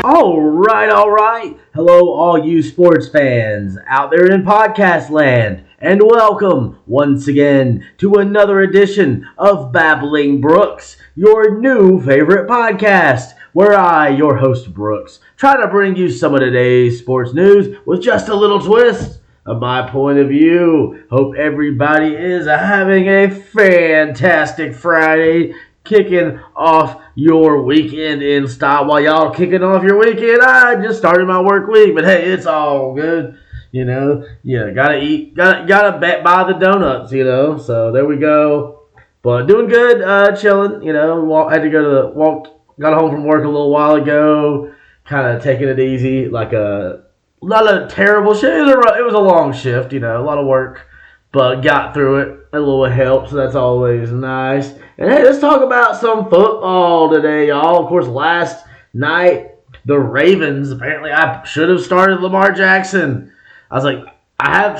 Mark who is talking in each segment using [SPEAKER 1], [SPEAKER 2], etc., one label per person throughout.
[SPEAKER 1] All right. Hello, all you sports fans out there in podcast land, and welcome once again to another edition of Babbling Brooks, your new favorite podcast, where I, your host Brooks, try to bring you some of today's sports news with just a little twist of my point of view. Hope everybody is having a fantastic Friday, kicking off your weekend in style. While y'all kicking off your weekend, I just started my work week, but hey, it's all good. You know, gotta eat, gotta buy the donuts, so there we go. But doing good, chilling, had to go to got home from work a little while ago, kind of taking it easy, not a terrible shift. It was a long shift, a lot of work, but got through it. A little help, so that's always nice. And hey, let's talk about some football today, y'all. Of course, last night, the Ravens, apparently I should have started Lamar Jackson. I was like, I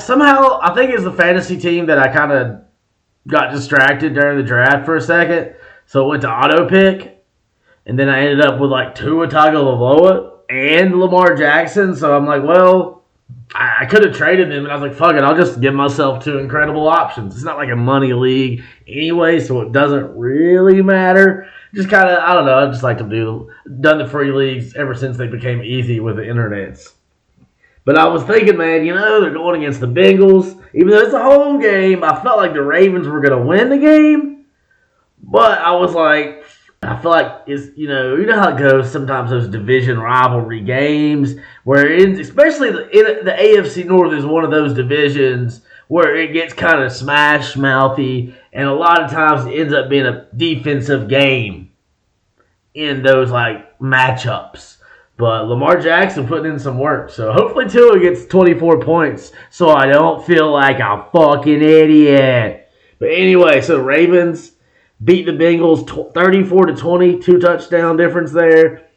[SPEAKER 1] think it's the fantasy team that I kind of got distracted during the draft for a second. So it went to auto pick. And then I ended up with Tua Tagovailoa and Lamar Jackson. So I'm like, well, I could have traded them, and I was like, fuck it, I'll just give myself two incredible options. It's not like a money league anyway, so it doesn't really matter. Just kind of, I don't know, I just like to done the free leagues ever since they became easy with the internets. But I was thinking, man, they're going against the Bengals. Even though it's a home game, I felt like the Ravens were going to win the game. But I was like, I feel like it's, you know how it goes sometimes, those division rivalry games, where especially the AFC North is one of those divisions where it gets kind of smash-mouthy, and a lot of times it ends up being a defensive game in those matchups. But Lamar Jackson putting in some work, so hopefully Tua gets 24 points so I don't feel like a fucking idiot. But anyway, so Ravens beat the Bengals 34-20, 2 touchdown difference there.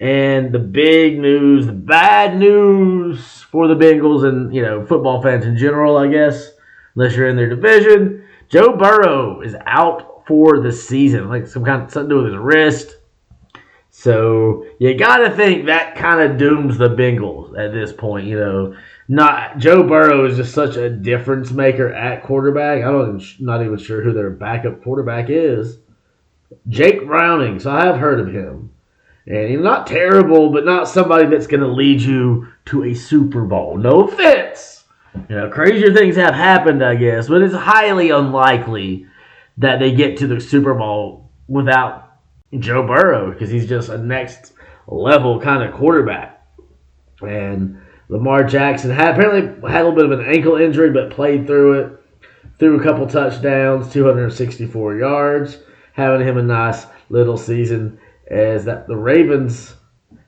[SPEAKER 1] And the big news, the bad news for the Bengals and, football fans in general, I guess, unless you're in their division, Joe Burrow is out for the season. Something to do with his wrist. So you got to think that kind of dooms the Bengals at this point, Not Joe Burrow is just such a difference maker at quarterback. Not even sure who their backup quarterback is. Jake Browning. So I have heard of him, and he's not terrible, but not somebody that's going to lead you to a Super Bowl. No offense. Crazier things have happened, I guess, but it's highly unlikely that they get to the Super Bowl without Joe Burrow, because he's just a next level kind of quarterback. And Lamar Jackson apparently had a little bit of an ankle injury, but played through it. Threw a couple touchdowns, 264 yards, having him a nice little season. As that the Ravens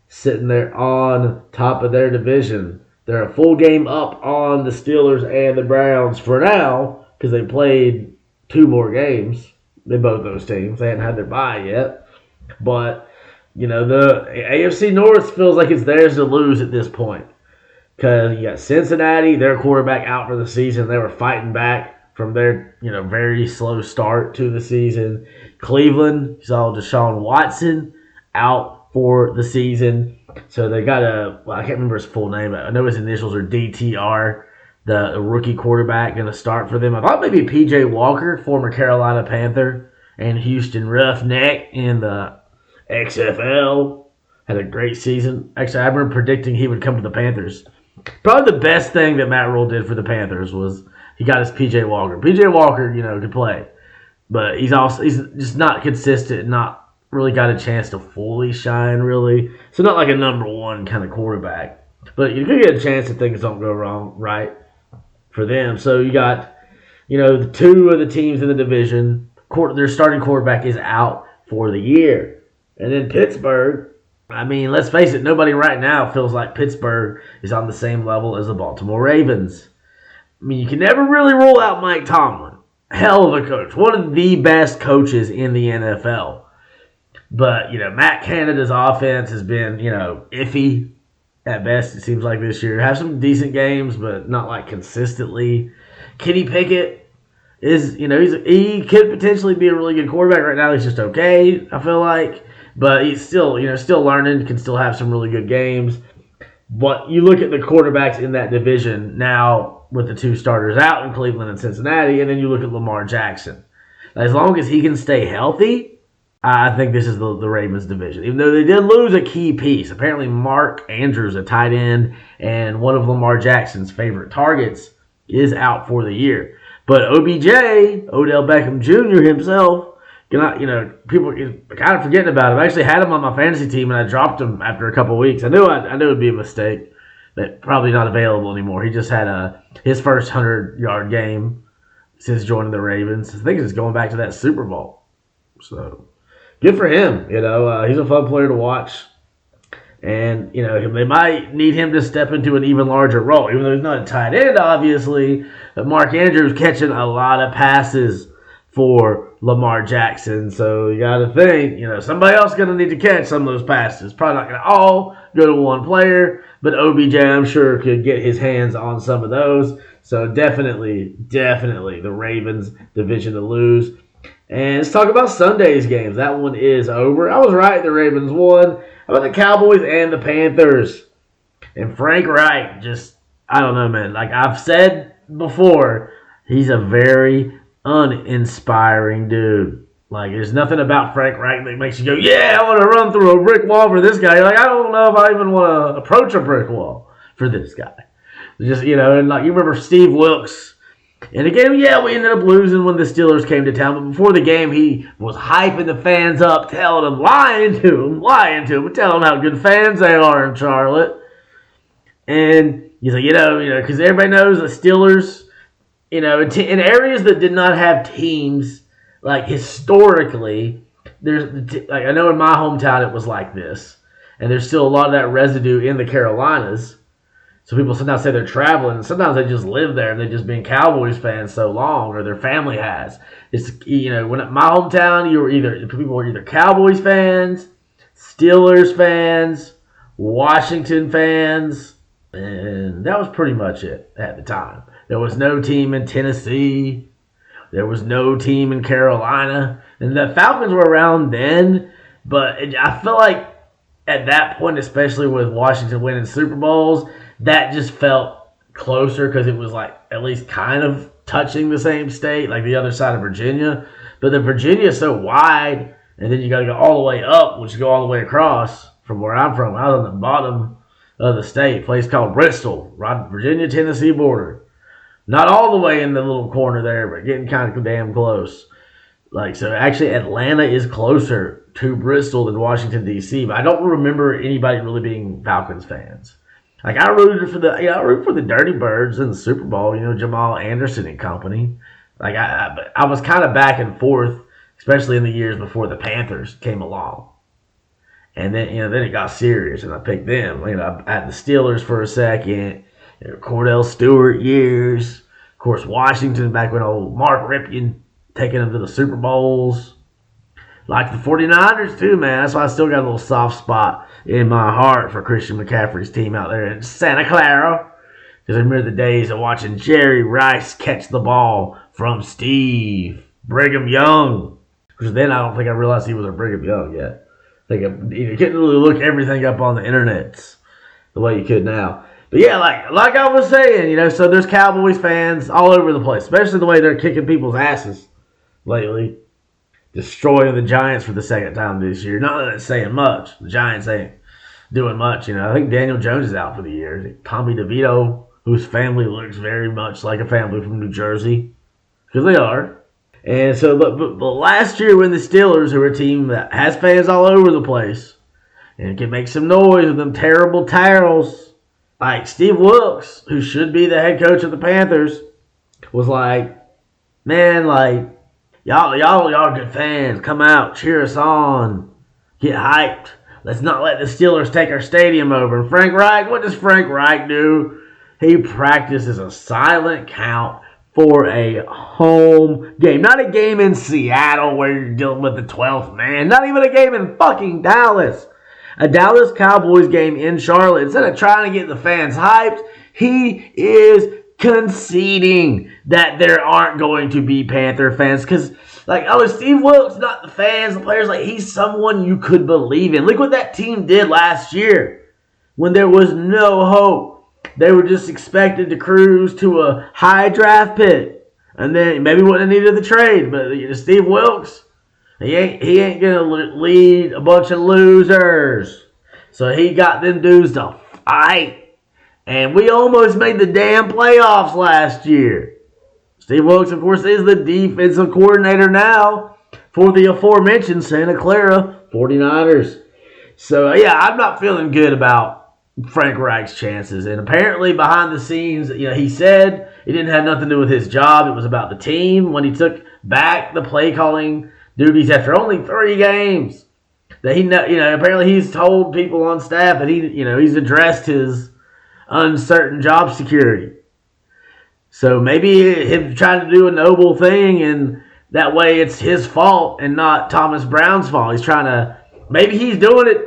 [SPEAKER 1] sitting there on top of their division. They're a full game up on the Steelers and the Browns for now, because they played 2 more games. They both those teams. They hadn't had their bye yet. But, the AFC North feels like it's theirs to lose at this point. Because you got Cincinnati, their quarterback out for the season. They were fighting back from their, very slow start to the season. Cleveland, you saw Deshaun Watson out for the season. So they got I can't remember his full name, but I know his initials are DTR, the rookie quarterback, going to start for them. I thought maybe P.J. Walker, former Carolina Panther, and Houston Roughneck in the XFL. Had a great season. Actually, I remember predicting he would come to the Panthers. Probably the best thing that Matt Rule did for the Panthers was he got his P.J. Walker. P.J. Walker, could play. But he's just not consistent, not really got a chance to fully shine, really. So not like a number one kind of quarterback. But you could get a chance if things don't go right for them. So you got, the 2 of the teams in the division. Their starting quarterback is out for the year. And then Pittsburgh, let's face it, nobody right now feels like Pittsburgh is on the same level as the Baltimore Ravens. You can never really rule out Mike Tomlin. Hell of a coach. One of the best coaches in the NFL. But, Matt Canada's offense has been, iffy at best, it seems like this year. Have some decent games, but not consistently. Kenny Pickett is, he could potentially be a really good quarterback. Right now he's just okay, I feel like. But he's still, still learning, can still have some really good games. But you look at the quarterbacks in that division now with the two starters out in Cleveland and Cincinnati, and then you look at Lamar Jackson. As long as he can stay healthy, I think this is the Ravens division. Even though they did lose a key piece. Apparently Mark Andrews, a tight end, and one of Lamar Jackson's favorite targets, is out for the year. But OBJ, Odell Beckham Jr. himself, people are kind of forgetting about him. I actually had him on my fantasy team, and I dropped him after a couple of weeks. I knew it would be a mistake, but probably not available anymore. He just had his first 100-yard game since joining the Ravens. I think he's going back to that Super Bowl. So, good for him. He's a fun player to watch. And, they might need him to step into an even larger role, even though he's not a tight end, obviously. But Mark Andrews catching a lot of passes for Lamar Jackson. So you got to think, somebody else is going to need to catch some of those passes. Probably not going to all go to one player, but OBJ, I'm sure, could get his hands on some of those. So definitely the Ravens division to lose. And let's talk about Sunday's games. That one is over. I was right. The Ravens won. How about the Cowboys and the Panthers? And Frank Reich, I don't know, man. Like I've said before, he's a very uninspiring dude. Like, there's nothing about Frank Reich that makes you go, yeah, I want to run through a brick wall for this guy. You're like, I don't know if I even want to approach a brick wall for this guy. And like you remember Steve Wilks. In the game, we ended up losing when the Steelers came to town. But before the game, he was hyping the fans up, telling them, lying to them, but telling them how good fans they are in Charlotte. And he's like, because everybody knows the Steelers, in areas that did not have teams, like historically, I know in my hometown it was like this. And there's still a lot of that residue in the Carolinas. So people sometimes say they're traveling, and sometimes they just live there and they've just been Cowboys fans so long, or their family has. It's when at my hometown, people were either Cowboys fans, Steelers fans, Washington fans, and that was pretty much it at the time. There was no team in Tennessee, there was no team in Carolina, and the Falcons were around then, but I feel like at that point, especially with Washington winning Super Bowls, that just felt closer because it was like at least kind of touching the same state, like the other side of Virginia. But the Virginia is so wide, and then you got to go all the way up, which you go all the way across from where I'm from. I was on the bottom of the state, a place called Bristol, right, Virginia-Tennessee border. Not all the way in the little corner there, but getting kind of damn close. So actually Atlanta is closer to Bristol than Washington, D.C., but I don't remember anybody really being Falcons fans. Like, I rooted for the Dirty Birds in the Super Bowl, Jamal Anderson and company. Like, I was kind of back and forth, especially in the years before the Panthers came along. And then, then it got serious, and I picked them. I had the Steelers for a second, Cordell Stewart years. Of course, Washington, back when old Mark Ripken taking them to the Super Bowls. Like the 49ers, too, man. That's why I still got a little soft spot in my heart for Christian McCaffrey's team out there in Santa Clara. Because I remember the days of watching Jerry Rice catch the ball from Steve Brigham Young. Because then I don't think I realized he was a Brigham Young yet. You couldn't really look everything up on the internet the way you could now. But yeah, like I was saying, so there's Cowboys fans all over the place. Especially the way they're kicking people's asses lately. Destroying the Giants for the second time this year. Not that it's saying much. The Giants ain't doing much. I think Daniel Jones is out for the year. Tommy DeVito, whose family looks very much like a family from New Jersey. Because they are. And so, but last year when the Steelers, who are a team that has fans all over the place, and can make some noise with them terrible towels, like Steve Wilks, who should be the head coach of the Panthers, was like, man, Y'all are good fans. Come out, cheer us on, get hyped. Let's not let the Steelers take our stadium over. And Frank Reich, what does Frank Reich do? He practices a silent count for a home game. Not a game in Seattle where you're dealing with the 12th man. Not even a game in fucking Dallas. A Dallas Cowboys game in Charlotte. Instead of trying to get the fans hyped, he is conceding that there aren't going to be Panther fans, because Like, oh, Steve Wilks, not the fans, the players. Like, he's someone you could believe in. Look what that team did last year when there was no hope. They were just expected to cruise to a high draft pick, and then maybe wouldn't have needed the trade. But Steve Wilks, he ain't gonna lead a bunch of losers. So he got them dudes to fight, and we almost made the damn playoffs last year. Steve Wilks, of course, is the defensive coordinator now for the aforementioned Santa Clara 49ers. So, yeah, I'm not feeling good about Frank Reich's chances. And apparently, behind the scenes, he said it didn't have nothing to do with his job. It was about the team when he took back the play calling duties after only 3 games. That apparently he's told people on staff that he's addressed his uncertain job security. So maybe him trying to do a noble thing, and that way it's his fault and not Thomas Brown's fault. Maybe he's doing it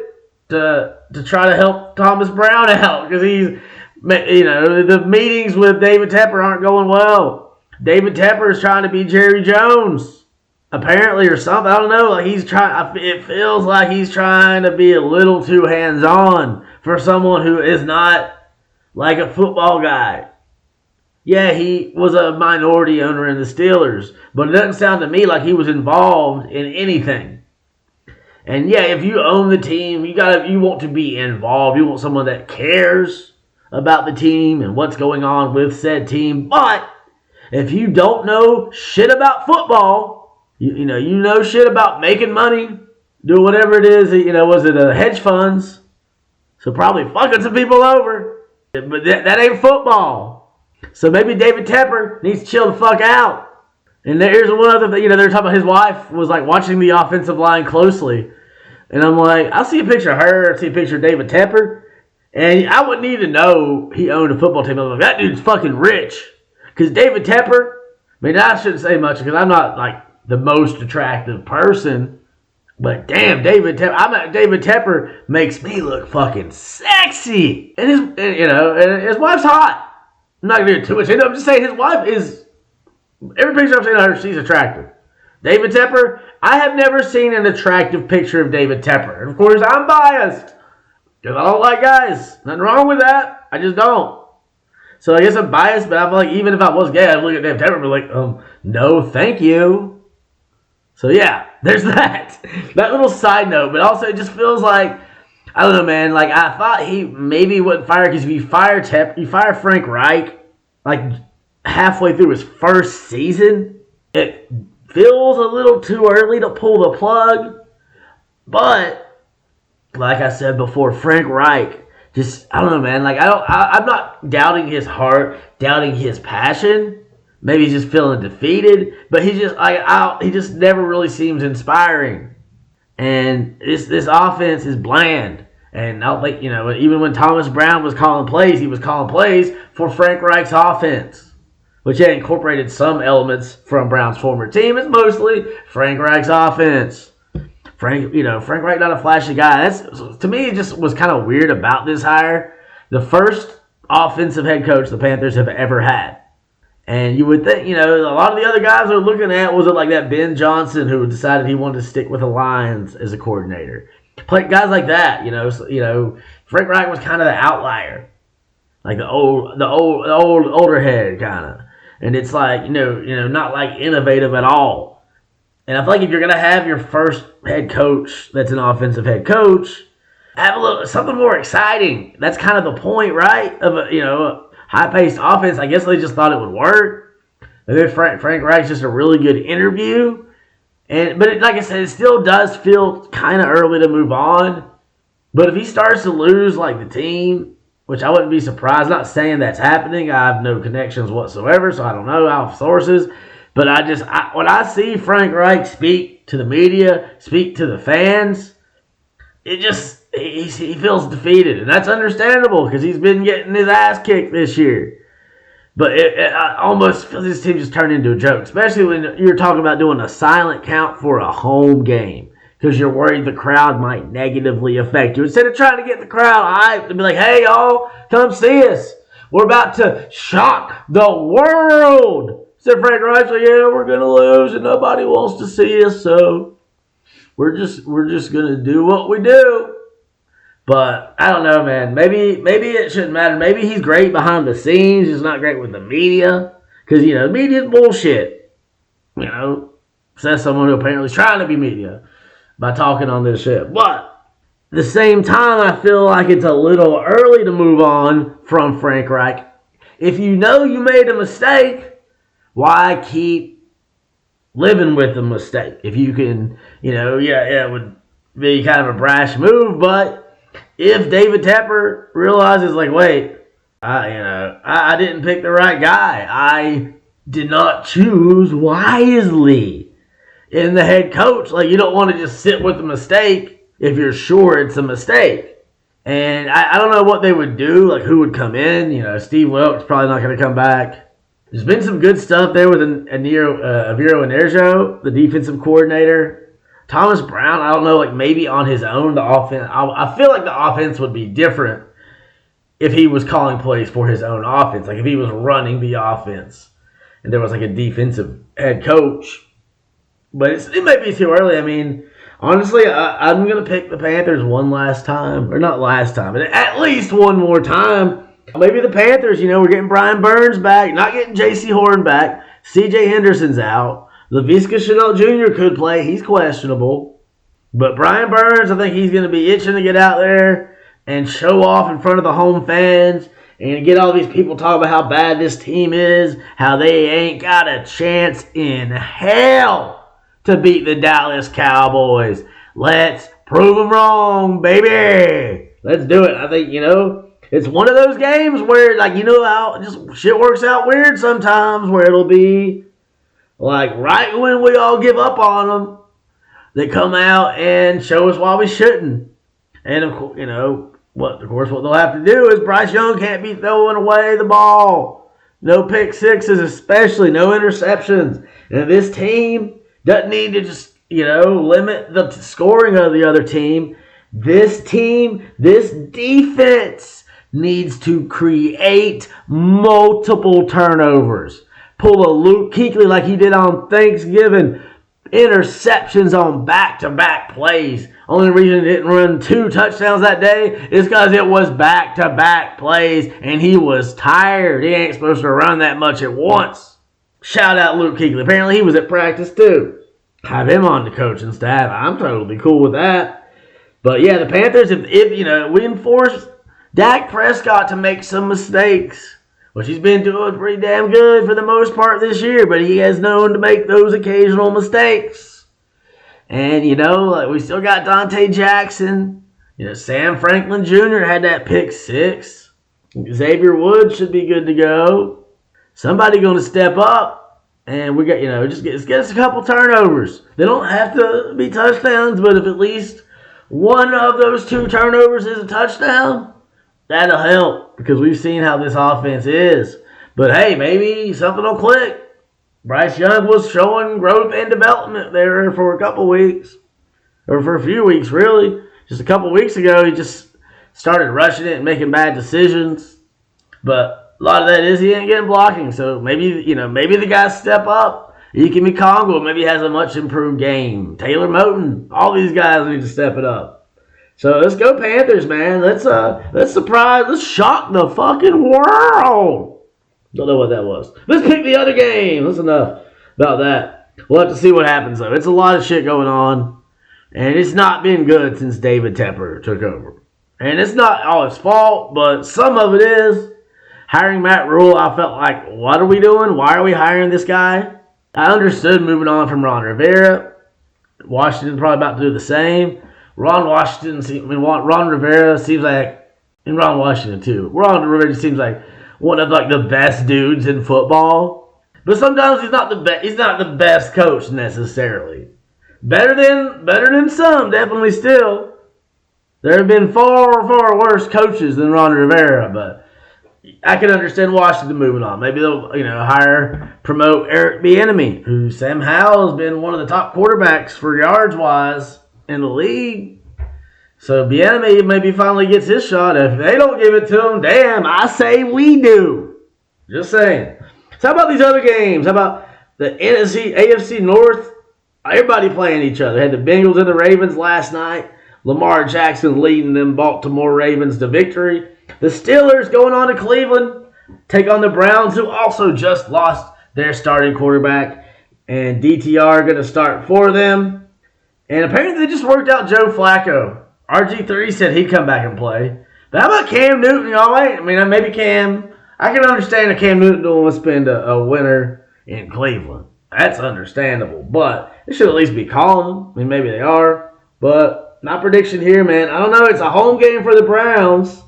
[SPEAKER 1] to try to help Thomas Brown out because the meetings with David Tepper aren't going well. David Tepper is trying to be Jerry Jones, apparently, or something. I don't know. It feels like he's trying to be a little too hands-on for someone who is not like a football guy. Yeah, he was a minority owner in the Steelers, but it doesn't sound to me like he was involved in anything. And yeah, if you own the team, you want to be involved. You want someone that cares about the team and what's going on with said team. But if you don't know shit about football, you know shit about making money, doing whatever it is, was it hedge funds? So probably fucking some people over. But that ain't football. So maybe David Tepper needs to chill the fuck out. And here's one other thing. They're talking about his wife was like watching the offensive line closely. And I'm like, I'll see a picture of her, see a picture of David Tepper. And I wouldn't need to know he owned a football team. I'm like, that dude's fucking rich. Because David Tepper, I shouldn't say much because I'm not like the most attractive person. But damn, David Tepper makes me look fucking sexy. And his wife's hot. I'm not going to do too much. I'm just saying his wife is, every picture I've seen of her, she's attractive. David Tepper, I have never seen an attractive picture of David Tepper. And of course, I'm biased. Because I don't like guys. Nothing wrong with that. I just don't. So I guess I'm biased, but I feel like even if I was gay, I'd look at David Tepper and be like, no, thank you. So yeah, there's that. That little side note. But also it just feels like, I don't know, man. Like, I thought he maybe wouldn't fire because if you fire Frank Reich, like, halfway through his first season, it feels a little too early to pull the plug. But, like I said before, Frank Reich, I don't know, man. Like, I'm not doubting his heart, doubting his passion. Maybe he's just feeling defeated. But he just never really seems inspiring. And this offense is bland. And even when Thomas Brown was calling plays, he was calling plays for Frank Reich's offense, which had incorporated some elements from Brown's former team. It's mostly Frank Reich's offense. Frank Reich not a flashy guy. To me, it just was kind of weird about this hire. The first offensive head coach the Panthers have ever had. And you would think, a lot of the other guys are looking at, was it like that Ben Johnson who decided he wanted to stick with the Lions as a coordinator? Guys like that, Frank Reich was kind of the outlier. Like the older head kind of. And it's like, not like innovative at all. And I feel like if you're going to have your first head coach that's an offensive head coach, have something more exciting. That's kind of the point, right? Of a high-paced offense. I guess they just thought it would work. Maybe Frank Reich's just a really good interview. But like I said, it still does feel kind of early to move on. But if he starts to lose like the team, which I wouldn't be surprised, not saying that's happening. I have no connections whatsoever, so I don't know how sources. But when I see Frank Reich speak to the media, speak to the fans, he feels defeated, and that's understandable because he's been getting his ass kicked this year. But I almost feel this team just turned into a joke, especially when you're talking about doing a silent count for a home game because you're worried the crowd might negatively affect you. Instead of trying to get the crowd hyped and be like, hey, y'all, come see us. We're about to shock the world. Said Frank Reich, like, yeah, we're gonna lose and nobody wants to see us, so we're just gonna do what we do. But I don't know, man. Maybe it shouldn't matter. Maybe he's great behind the scenes. He's not great with the media because the media's bullshit. Says someone who apparently is trying to be media by talking on this shit. But at the same time, I feel like it's a little early to move on from Frank Reich. If you know you made a mistake, why keep living with the mistake? If you can, it would be kind of a brash move, but if David Tepper realizes, like, wait, I didn't pick the right guy. I did not choose wisely in the head coach. Like, you don't want to just sit with the mistake if you're sure it's a mistake. And I don't know what they would do, like who would come in. Steve Wilks probably not going to come back. There's been some good stuff there with Aviro Enerjo, the defensive coordinator. Thomas Brown, I don't know, like maybe on his own, the offense. I feel like the offense would be different if he was calling plays for his own offense. Like if he was running the offense and there was like a defensive head coach. But it might be too early. I mean, honestly, I'm going to pick the Panthers one last time. Or not last time, but at least one more time. Maybe the Panthers, we're getting Brian Burns back. Not getting J.C. Horn back. C.J. Henderson's out. Laviska Shenault Jr. could play. He's questionable. But Brian Burns, I think he's going to be itching to get out there and show off in front of the home fans and get all these people talking about how bad this team is, how they ain't got a chance in hell to beat the Dallas Cowboys. Let's prove them wrong, baby. Let's do it. I think, it's one of those games where, like, how just shit works out weird sometimes, where it'll be like right when we all give up on them, they come out and show us why we shouldn't. And of course, what they'll have to do is Bryce Young can't be throwing away the ball. No pick sixes, especially no interceptions. And this team doesn't need to just limit the scoring of the other team. This defense needs to create multiple turnovers. Pull a Luke Kuechly like he did on Thanksgiving. Interceptions on back-to-back plays. Only reason he didn't run 2 touchdowns that day is because it was back-to-back plays and he was tired. He ain't supposed to run that much at once. Shout out Luke Kuechly. Apparently he was at practice too. Have him on the coaching staff. I'm totally cool with that. But yeah, the Panthers, if we enforce Dak Prescott to make some mistakes, which he's been doing pretty damn good for the most part this year, but he has known to make those occasional mistakes. And, we still got Dante Jackson. Sam Franklin Jr. had that pick 6. Xavier Woods should be good to go. Somebody going to step up. And we got, just get us a couple turnovers. They don't have to be touchdowns, but if at least one of those 2 turnovers is a touchdown, that'll help because we've seen how this offense is. But hey, maybe something will click. Bryce Young was showing growth and development there for a couple weeks. Or for a few weeks, really. Just a couple weeks ago, he just started rushing it and making bad decisions. But a lot of that is he ain't getting blocking. So maybe the guys step up. Ikemi Congo maybe has a much improved game. Taylor Moton. All these guys need to step it up. So let's go Panthers, man. Let's surprise, let's shock the fucking world. Don't know what that was. Let's pick the other game. That's enough about that. We'll have to see what happens, though. It's a lot of shit going on. And it's not been good since David Tepper took over. And it's not all his fault, but some of it is. Hiring Matt Rule, I felt like, what are we doing? Why are we hiring this guy? I understood moving on from Ron Rivera. Washington probably about to do the same. Ron Rivera seems like, and Ron Washington too. Ron Rivera seems like one of the best dudes in football, but sometimes he's not the best. He's not the best coach necessarily. Better than some, definitely still. There have been far worse coaches than Ron Rivera, but I can understand Washington moving on. Maybe they'll promote Eric Bieniemy, who somehow has been one of the top quarterbacks for yards wise in the league. So Bieniemy maybe finally gets his shot. If they don't give it to him, damn, I say we do. Just saying. So how about these other games? How about the NFC, AFC North? Everybody playing each other. Had the Bengals and the Ravens last night. Lamar Jackson leading them Baltimore Ravens to victory. The Steelers going on to Cleveland. Take on the Browns, who also just lost their starting quarterback. And DTR going to start for them. And apparently they just worked out Joe Flacco. RG3 said he'd come back and play. But how about Cam Newton, y'all? I mean, maybe Cam. I can understand that Cam Newton don't want to spend a winter in Cleveland. That's understandable. But they should at least be calling them. I mean, maybe they are. But my prediction here, man, I don't know. It's a home game for the Browns.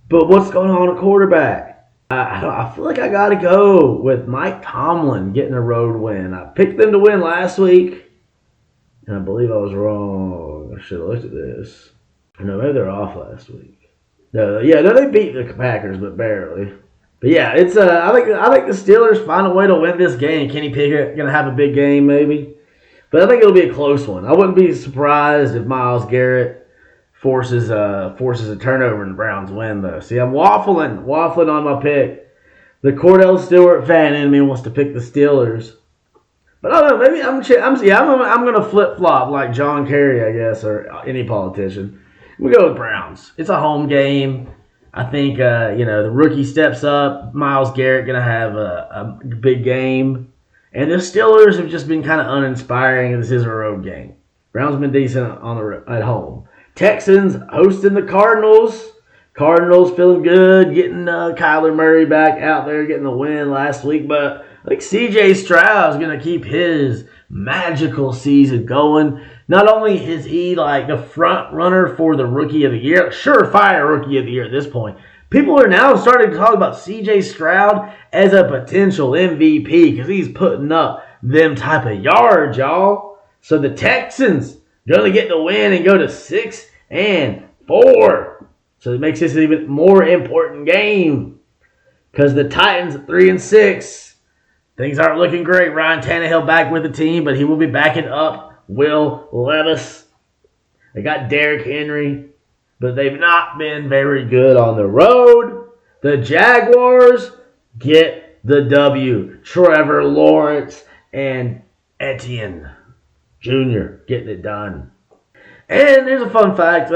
[SPEAKER 1] But what's going on at quarterback? I feel like I got to go with Mike Tomlin getting a road win. I picked them to win last week. And I believe I was wrong. I should have looked at this. No, maybe they're off last week. No, they beat the Packers, but barely. But yeah, it's I think the Steelers find a way to win this game. Kenny Pickett gonna have a big game, maybe. But I think it'll be a close one. I wouldn't be surprised if Myles Garrett forces a turnover and the Browns win, though. See, I'm waffling on my pick. The Cordell Stewart fan in me wants to pick the Steelers. But I don't know, maybe I'm going to flip-flop like John Kerry, I guess, or any politician. We go with Browns. It's a home game. I think, the rookie steps up. Myles Garrett going to have a big game. And the Steelers have just been kind of uninspiring. This is a road game. Browns have been decent at home. Texans hosting the Cardinals. Cardinals feeling good, getting Kyler Murray back out there, getting the win last week. But I think C.J. Stroud is going to keep his magical season going. Not only is he like the front runner for the Rookie of the Year, surefire Rookie of the Year at this point, people are now starting to talk about C.J. Stroud as a potential MVP because he's putting up them type of yards, y'all. So the Texans going to get the win and go to 6-4. So it makes this an even more important game because the Titans at 3-6. Things aren't looking great. Ryan Tannehill back with the team, but he will be backing up Will Levis. They got Derrick Henry, but they've not been very good on the road. The Jaguars get the W. Trevor Lawrence and Etienne Jr. getting it done. And there's a fun fact.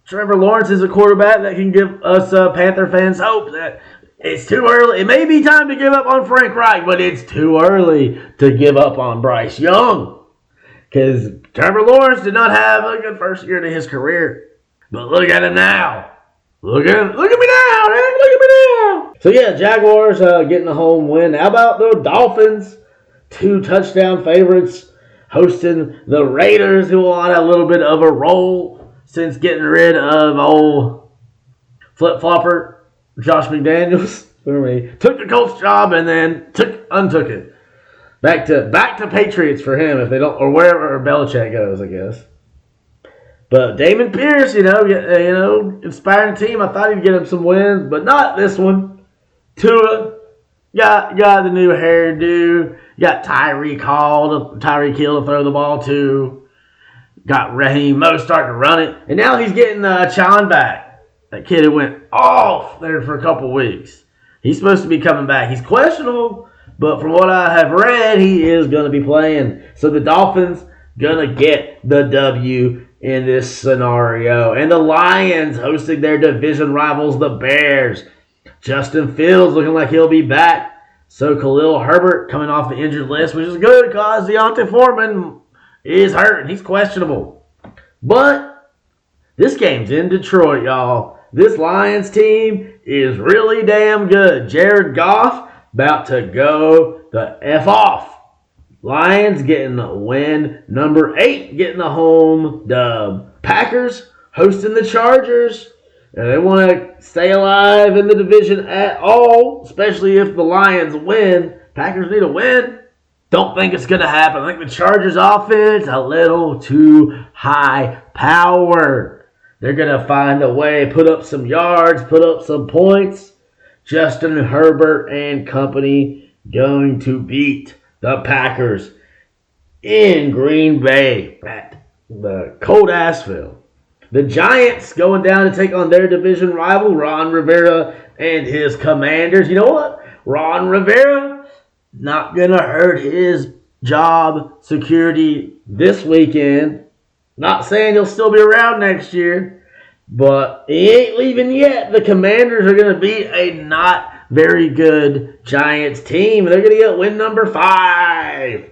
[SPEAKER 1] Trevor Lawrence is a quarterback that can give us Panther fans hope that it's too early. It may be time to give up on Frank Reich, but it's too early to give up on Bryce Young. Because Trevor Lawrence did not have a good first year to his career. But look at him now. Look at me now, man. Look at me now. So yeah, Jaguars getting a home win. How about the Dolphins? 2 touchdown favorites hosting the Raiders, who are on a little bit of a roll since getting rid of old flip-flopper Josh McDaniels. Took the Colts job and then untook it. Back to Patriots for him if they don't, or wherever Belichick goes, I guess. But Damon Pierce, inspiring team. I thought he'd get him some wins, but not this one. Tua got the new hairdo. Got Tyreek Hill to throw the ball to. Got Raheem Mostert to run it. And now he's getting Chon back. That kid who went off there for a couple weeks. He's supposed to be coming back. He's questionable, but from what I have read, he is going to be playing. So the Dolphins going to get the W in this scenario. And the Lions hosting their division rivals, the Bears. Justin Fields looking like he'll be back. So Khalil Herbert coming off the injured list, which is good because Deontay Foreman is hurt and he's questionable. But this game's in Detroit, y'all. This Lions team is really damn good. Jared Goff about to go the F off. Lions getting the win. Number 8 getting the home dub. Packers hosting the Chargers. And they want to stay alive in the division at all, especially if the Lions win. Packers need a win. Don't think it's going to happen. I think the Chargers offense a little too high powered. They're going to find a way, put up some yards, put up some points. Justin Herbert and company going to beat the Packers in Green Bay at the cold Asheville. The Giants going down to take on their division rival, Ron Rivera and his Commanders. You know what? Ron Rivera, not going to hurt his job security this weekend. Not saying he'll still be around next year, but he ain't leaving yet. The Commanders are going to beat a not very good Giants team. They're going to get win number 5.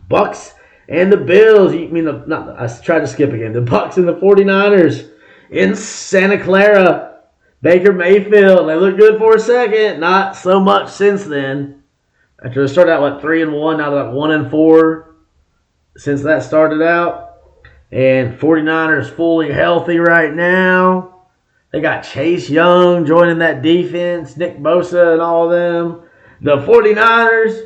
[SPEAKER 1] Bucks and the Bills. I tried to skip again. The Bucks and the 49ers in Santa Clara. Baker Mayfield. They looked good for a second. Not so much since then. After they started out 3-1, now they're 1-4 since that started out. And 49ers fully healthy right now. They got Chase Young joining that defense, Nick Bosa and all of them. The 49ers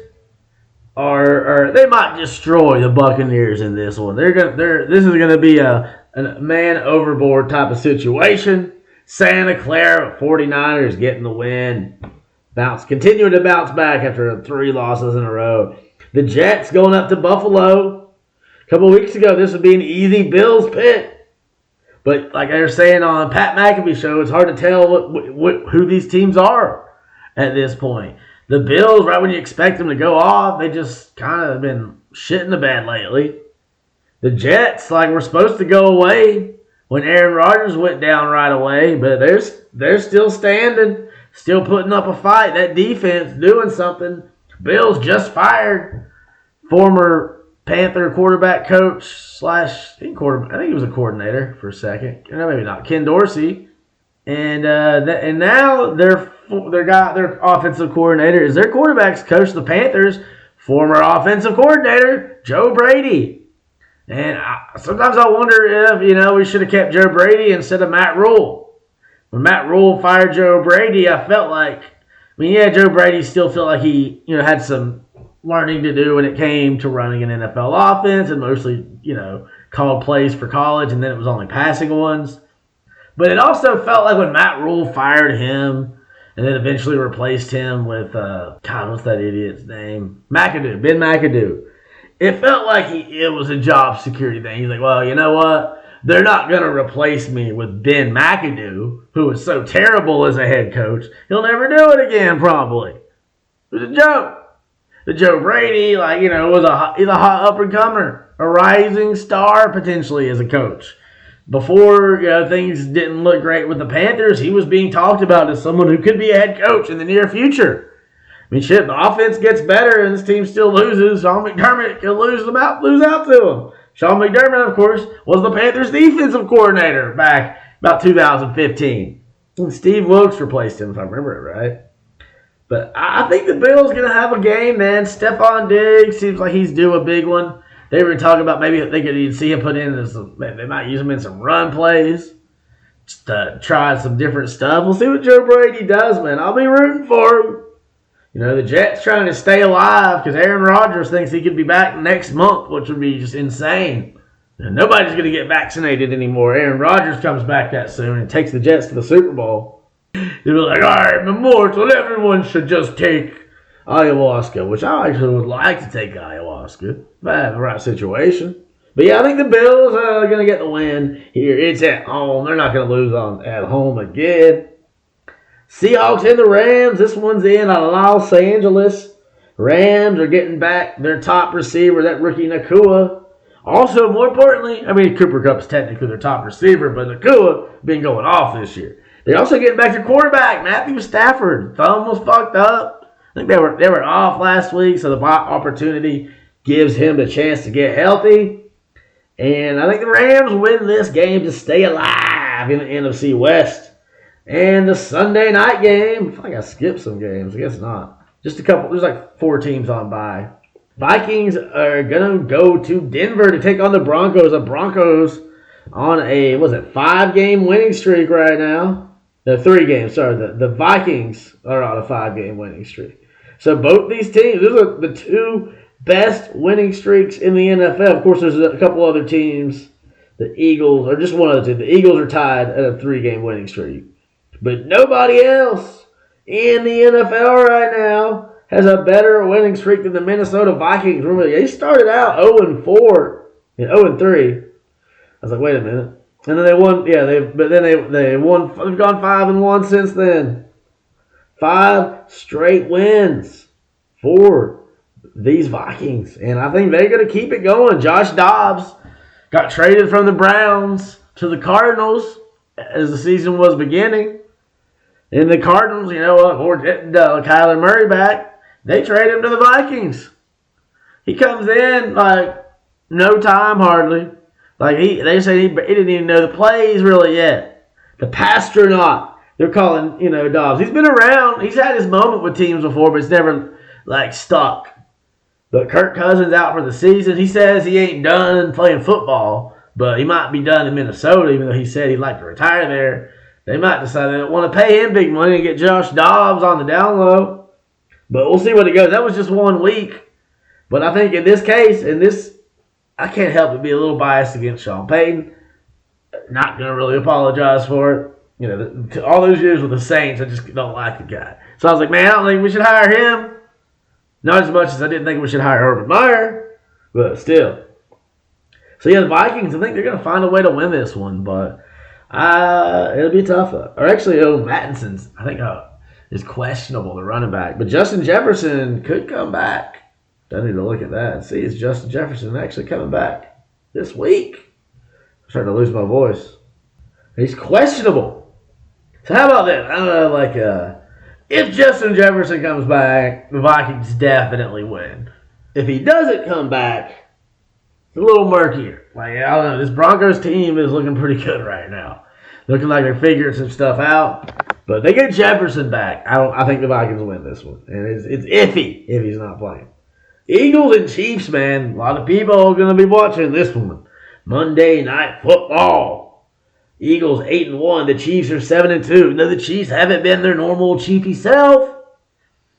[SPEAKER 1] they might destroy the Buccaneers in this one. This is gonna be a man overboard type of situation. Santa Clara 49ers getting the win. Continuing to bounce back after 3 losses in a row. The Jets going up to Buffalo. A couple of weeks ago, this would be an easy Bills pick. But like I was saying on Pat McAfee show, it's hard to tell who these teams are at this point. The Bills, right when you expect them to go off, they just kind of been shit in the bed lately. The Jets, were supposed to go away when Aaron Rodgers went down right away, but they're still standing, still putting up a fight. That defense doing something. Bills just fired former Panther quarterback coach / I think he was a coordinator for a second. Maybe not. Ken Dorsey, and now their offensive coordinator is their quarterback's coach of the Panthers, former offensive coordinator Joe Brady. And sometimes I wonder if we should have kept Joe Brady instead of Matt Rule. When Matt Rule fired Joe Brady, I felt like, Joe Brady still felt like he had some learning to do when it came to running an NFL offense and mostly, called plays for college, and then it was only passing ones. But it also felt like when Matt Rule fired him and then eventually replaced him with, what's that idiot's name? Ben McAdoo. It felt like it was a job security thing. He's like, well, you know what? They're not going to replace me with Ben McAdoo, who is so terrible as a head coach. He'll never do it again, probably. It was a joke. The Joe Brady, he's a hot up-and-comer, a rising star potentially as a coach. Before things didn't look great with the Panthers, he was being talked about as someone who could be a head coach in the near future. The offense gets better and this team still loses. Sean McDermott can lose out to him. Sean McDermott, of course, was the Panthers' defensive coordinator back about 2015. And Steve Wilks replaced him, if I remember it right. But I think the Bills going to have a game, man. Stephon Diggs seems like he's due a big one. They were talking about maybe they could see him put in they might use him in some run plays. Just to try some different stuff. We'll see what Joe Brady does, man. I'll be rooting for him. The Jets trying to stay alive because Aaron Rodgers thinks he could be back next month, which would be just insane. And nobody's going to get vaccinated anymore. Aaron Rodgers comes back that soon and takes the Jets to the Super Bowl. He'll be like, all right, immortal, everyone should just take ayahuasca, which I actually would like to take ayahuasca if I have the right situation. But yeah, I think the Bills are going to get the win here. It's at home. They're not going to lose at home again. Seahawks and the Rams. This one's in Los Angeles. Rams are getting back their top receiver, that rookie Nakua. Also, more importantly, Cooper Kupp's technically their top receiver, but Nakua been going off this year. They're also getting back to quarterback, Matthew Stafford. Thumb was fucked up. I think they were off last week, so the opportunity gives him the chance to get healthy. And I think the Rams win this game to stay alive in the NFC West. And the Sunday night game, I feel like I skipped some games. I guess not. Just a couple. There's 4 teams on bye. Vikings are going to go to Denver to take on the Broncos. The Broncos on a, 5-game winning streak right now. No, 3 games. Sorry, the Vikings are on a 5-game winning streak. So both these teams, those are the 2 best winning streaks in the NFL. Of course, there's a couple other teams. The Eagles, or just one other team. The Eagles are tied at a 3-game winning streak. But nobody else in the NFL right now has a better winning streak than the Minnesota Vikings. Remember, they started out 0-4 and 0-3. I was like, wait a minute. And then they won. Yeah, they won. They've gone 5-1 since then. 5 straight wins for these Vikings. And I think they're going to keep it going. Josh Dobbs got traded from the Browns to the Cardinals as the season was beginning. And the Cardinals, we're getting Kyler Murray back. They trade him to the Vikings. He comes in like no time hardly. Like they say he didn't even know the plays really yet. The Pastronaut, they're calling, Dobbs. He's been around. He's had his moment with teams before, but it's never like stuck. But Kirk Cousins out for the season. He says he ain't done playing football, but he might be done in Minnesota, even though he said he'd like to retire there. They might decide they don't want to pay him big money and get Josh Dobbs on the down low. But we'll see what it goes. That was just 1 week. But I think in this case, I can't help but be a little biased against Sean Payton. Not going to really apologize for it. All those years with the Saints, I just don't like the guy. So I was like, man, I don't think we should hire him. Not as much as I didn't think we should hire Urban Meyer, but still. So yeah, the Vikings, I think they're going to find a way to win this one, but it'll be tough. Or actually, Mattinson's, I think, is questionable, the running back. But Justin Jefferson could come back. I need to look at that and see, is Justin Jefferson actually coming back this week? I'm starting to lose my voice. He's questionable. So how about that? I don't know, if Justin Jefferson comes back, the Vikings definitely win. If he doesn't come back, it's a little murkier. I don't know. This Broncos team is looking pretty good right now. Looking like they're figuring some stuff out. But if they get Jefferson back, I think the Vikings win this one. And it's iffy if he's not playing. Eagles and Chiefs, man. A lot of people are going to be watching this one. Monday Night Football. Eagles 8-1. The Chiefs are 7-2. No, the Chiefs haven't been their normal Chiefy self.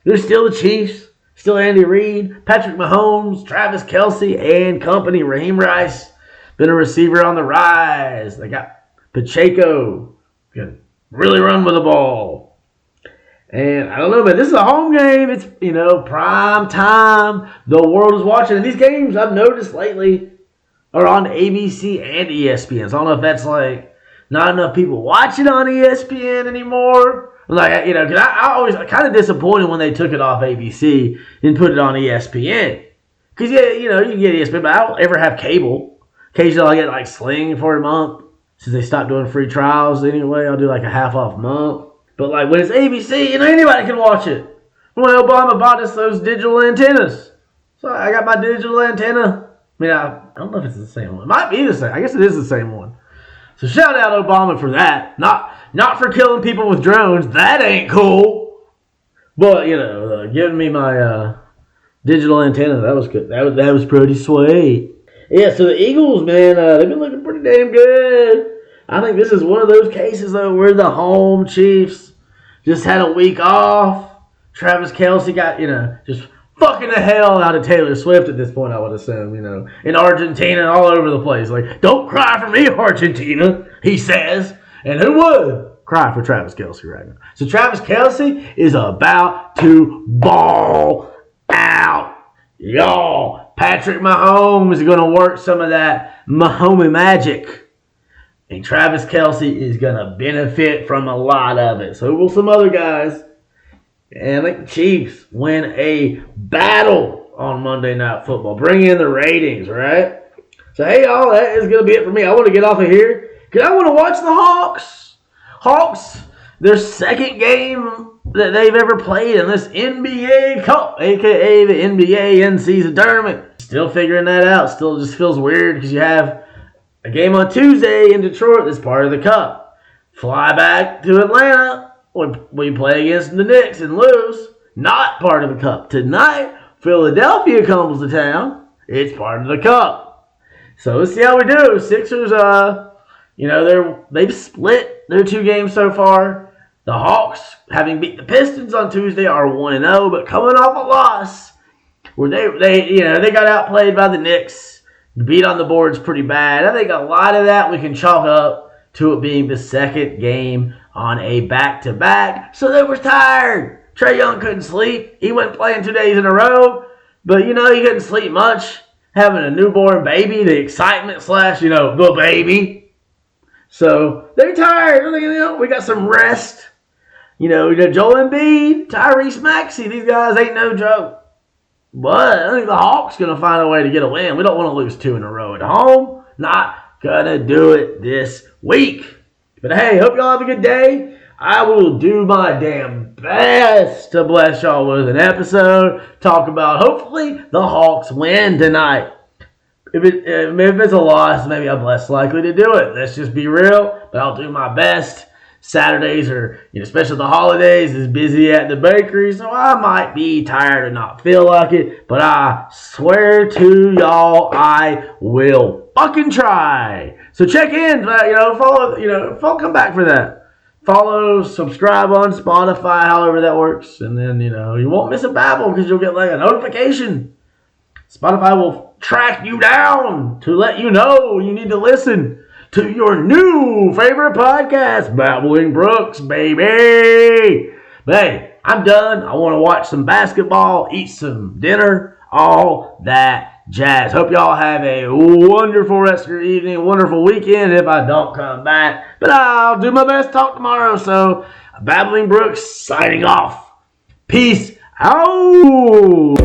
[SPEAKER 1] They're still the Chiefs. Still Andy Reid, Patrick Mahomes, Travis Kelce, and company. Raheem Rice been a receiver on the rise. They got Pacheco. Can really run with the ball. And I don't know, man. This is a home game. It's, prime time. The world is watching. And these games, I've noticed lately, are on ABC and ESPN. So I don't know if that's not enough people watching on ESPN anymore. Because I always kind of disappointed when they took it off ABC and put it on ESPN. Because, you can get ESPN, but I don't ever have cable. Occasionally I get Sling for a month. Since they stopped doing free trials anyway, I'll do a half off month. But when it's ABC, anybody can watch it. When Obama bought us those digital antennas. So I got my digital antenna. I don't know if it's the same one. It might be the same. I guess it is the same one. So shout out Obama for that. Not for killing people with drones. That ain't cool. But, giving me my digital antenna, that was good. That was pretty sweet. Yeah, so the Eagles, man, they've been looking pretty damn good. I think this is one of those cases, though, where the home Chiefs just had a week off. Travis Kelce got, just fucking the hell out of Taylor Swift at this point, I would assume, in Argentina, all over the place. Don't cry for me, Argentina, he says. And who would cry for Travis Kelce right now? So Travis Kelce is about to ball out. Y'all, Patrick Mahomes is going to work some of that Mahomes magic. And Travis Kelce is going to benefit from a lot of it. So will some other guys. And I think the Chiefs win a battle on Monday Night Football. Bring in the ratings, right? So, hey, y'all, that is going to be it for me. I want to get off of here because I want to watch the Hawks. Hawks, their second game that they've ever played in this NBA Cup, a.k.a. the NBA in-season tournament. Still figuring that out. Still just feels weird because you have a game on Tuesday in Detroit that's part of the Cup. Fly back to Atlanta. We play against the Knicks and lose. Not part of the Cup. Tonight, Philadelphia comes to town. It's part of the Cup. So let's see how we do. Sixers, they've split their 2 games so far. The Hawks, having beat the Pistons on Tuesday, are 1-0, but coming off a loss where they got outplayed by the Knicks. Beat on the boards pretty bad. I think a lot of that we can chalk up to it being the second game on a back-to-back. So they were tired. Trae Young couldn't sleep. He went playing 2 days in a row. But, he couldn't sleep much. Having a newborn baby, the excitement / the baby. So they're tired. We got some rest. Joel Embiid, Tyrese Maxey, these guys ain't no joke. But I think the Hawks going to find a way to get a win. We don't want to lose 2 in a row at home. Not going to do it this week. But hey, hope y'all have a good day. I will do my damn best to bless y'all with an episode. Talk about, hopefully, the Hawks win tonight. If it's a loss, maybe I'm less likely to do it. Let's just be real. But I'll do my best. Saturdays are, especially the holidays, is busy at the bakery, so I might be tired and not feel like it. But I swear to y'all, I will fucking try. So check in, follow, come back for that. Follow, subscribe on Spotify, however that works. And then, you won't miss a babble because you'll get like a notification. Spotify will track you down to let you know you need to listen to your new favorite podcast, Babbling Brooks, baby. But hey, I'm done. I want to watch some basketball, eat some dinner, all that jazz. Hope y'all have a wonderful rest of your evening, wonderful weekend if I don't come back. But I'll do my best to talk tomorrow. So, Babbling Brooks signing off. Peace out.